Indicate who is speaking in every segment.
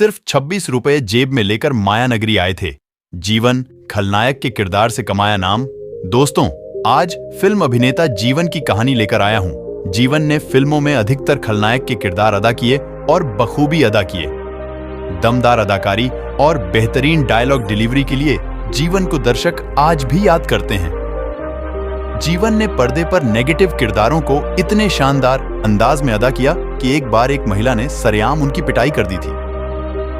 Speaker 1: सिर्फ 26 रुपए जेब में लेकर मायानगरी आए थे। जीवन खलनायक के किरदार से कमाया नाम। दोस्तों, आज फिल्म अभिनेता जीवन की कहानी लेकर आया हूं। जीवन ने फिल्मों में अधिकतर खलनायक के किरदार अदा किए और बखूबी अदा किए। दमदार अदाकारी और बेहतरीन डायलॉग डिलीवरी के लिए जीवन को दर्शक आज भी याद करते हैं। जीवन ने पर्दे पर नेगेटिव किरदारों को इतने शानदार अंदाज में अदा किया कि एक बार एक महिला ने सरेआम उनकी पिटाई कर दी थी।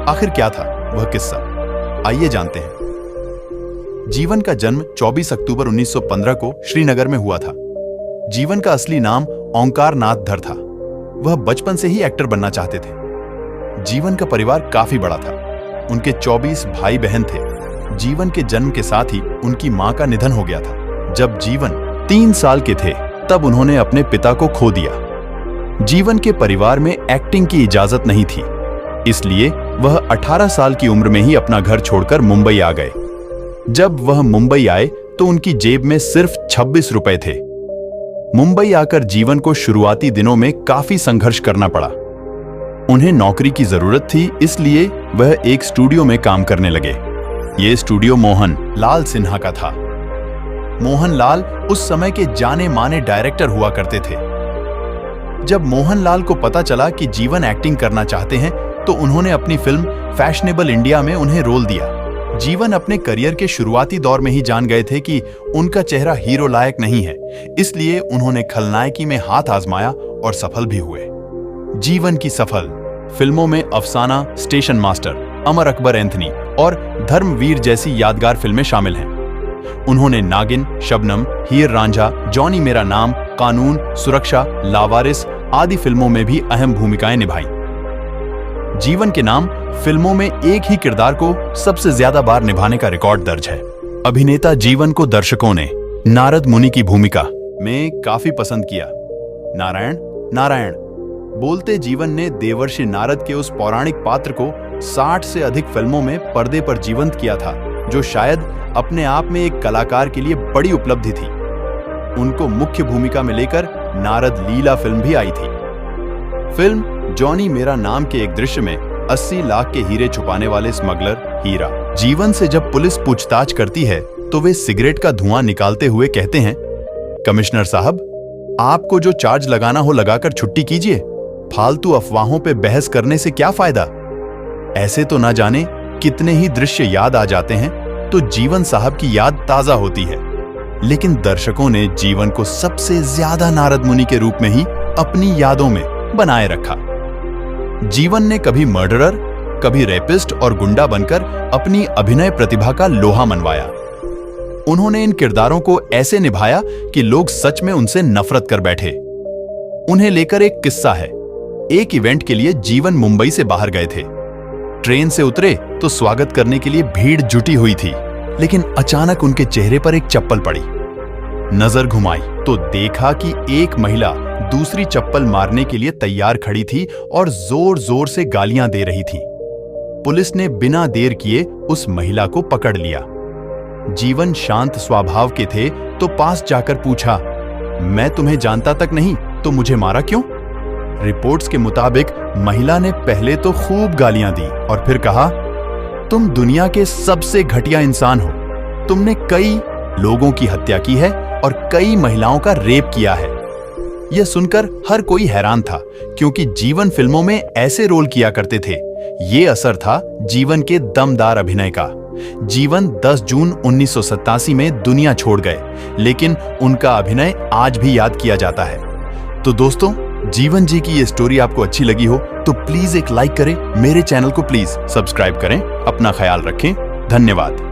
Speaker 1: आखिर क्या था वह किस्सा, आइए जानते हैं। जीवन का जन्म 24 अक्टूबर 1915 को श्रीनगर में हुआ था। जीवन का असली नाम ओंकार नाथ धर था। वह बचपन से ही एक्टर बनना चाहते थे। जीवन का परिवार काफी बड़ा था। उनके 24 भाई बहन थे। जीवन के जन्म के साथ ही उनकी मां का निधन हो गया था। जब जीवन 3 साल के थे तब उन्होंने अपने पिता को खो दिया। जीवन के परिवार में एक्टिंग की इजाजत नहीं थी, इसलिए वह 18 साल की उम्र में ही अपना घर छोड़कर मुंबई आ गए। जब वह मुंबई आए तो उनकी जेब में सिर्फ 26 रुपए थे। मुंबई आकर जीवन को शुरुआती दिनों में काफी संघर्ष करना पड़ा। उन्हें नौकरी की जरूरत थी, इसलिए वह एक स्टूडियो में काम करने लगे। यह स्टूडियो मोहन लाल सिन्हा का था। मोहन लाल उस समय के जाने माने डायरेक्टर हुआ करते थे। जब मोहन लाल को पता चला कि जीवन एक्टिंग करना चाहते हैं तो उन्होंने अपनी फिल्म फैशनेबल इंडिया में उन्हें रोल दिया। जीवन अपने करियर के शुरुआती दौर में ही जान गए थे कि उनका चेहरा हीरो लायक नहीं है, इसलिए उन्होंने खलनायकी में हाथ आजमाया और सफल भी हुए। जीवन की सफल फिल्मों में अफसाना, station master, Amar Akbar Anthony और धर्मवीर जैसी यादगार फिल्में शामिल हैं। उन्होंने नागिन, शबनम, हीर रांझा, जॉनी मेरा नाम, कानून, सुरक्षा, लावारिस आदि फिल्मों में भी अहम भूमिकाएं निभाई। जीवन के नाम फिल्मों में एक ही किरदार को सबसे ज्यादा बार निभाने का रिकॉर्ड दर्ज है। अभिनेता जीवन को दर्शकों ने नारद मुनि की भूमिका में काफी पसंद किया। नारायण नारायण बोलते जीवन ने देवर्षि नारद के उस पौराणिक पात्र को 60 से अधिक फिल्मों में पर्दे पर जीवंत किया था, जो शायद अपने आप में एक कलाकार के लिए बड़ी उपलब्धि थी। उनको मुख्य भूमिका में लेकर नारद लीला फिल्म भी आई थी। फिल्म जॉनी मेरा नाम के एक दृश्य में 80 लाख के हीरे छुपाने वाले स्मगलर हीरा जीवन से जब पुलिस पूछताछ करती है तो वे सिगरेट का धुआं निकालते हुए कहते हैं, कमिश्नर साहब, आपको जो चार्ज लगाना हो लगाकर छुट्टी कीजिए, फालतू अफवाहों पे बहस करने से क्या फायदा। ऐसे तो ना जाने कितने ही दृश्य याद आ जाते हैं तो जीवन साहब की याद ताजा होती है। लेकिन दर्शकों ने जीवन को सबसे ज्यादा नारद मुनि के रूप में ही अपनी यादों में बनाए रखा। जीवन ने कभी मर्डरर, कभी रेपिस्ट और गुंडा बनकर अपनी अभिनय प्रतिभा का लोहा मनवाया। उन्होंने इन किरदारों को ऐसे निभाया कि लोग सच में उनसे नफरत कर बैठे। उन्हें लेकर एक किस्सा है। एक इवेंट के लिए जीवन मुंबई से बाहर गए थे। ट्रेन से उतरे तो स्वागत करने के लिए भीड़ जुटी हुई थी, लेकिन अचानक उनके चेहरे पर एक चप्पल पड़ी। नजर घुमाई तो देखा कि एक महिला दूसरी चप्पल मारने के लिए तैयार खड़ी थी और जोर जोर से गालियां दे रही थी। पुलिस ने बिना देर किए उस महिला को पकड़ लिया। जीवन शांत स्वभाव के थे तो पास जाकर पूछा, मैं तुम्हें जानता तक नहीं तो मुझे मारा क्यों? रिपोर्ट्स के मुताबिक महिला ने पहले तो खूब गालियां दी और फिर कहा, तुम दुनिया के सबसे घटिया इंसान हो। तुमने कई लोगों की हत्या की है और कई महिलाओं का रेप किया है। यह सुनकर हर कोई हैरान था, क्योंकि जीवन फिल्मों में ऐसे रोल किया करते थे। ये असर था जीवन के दमदार अभिनय का। जीवन 10 जून 1987 में दुनिया छोड़ गए, लेकिन उनका अभिनय आज भी याद किया जाता है। तो दोस्तों, जीवन जी की ये स्टोरी आपको अच्छी लगी हो तो प्लीज एक लाइक करें, मेरे चैनल को प्लीज सब्सक्राइब करें। अपना ख्याल रखें। धन्यवाद।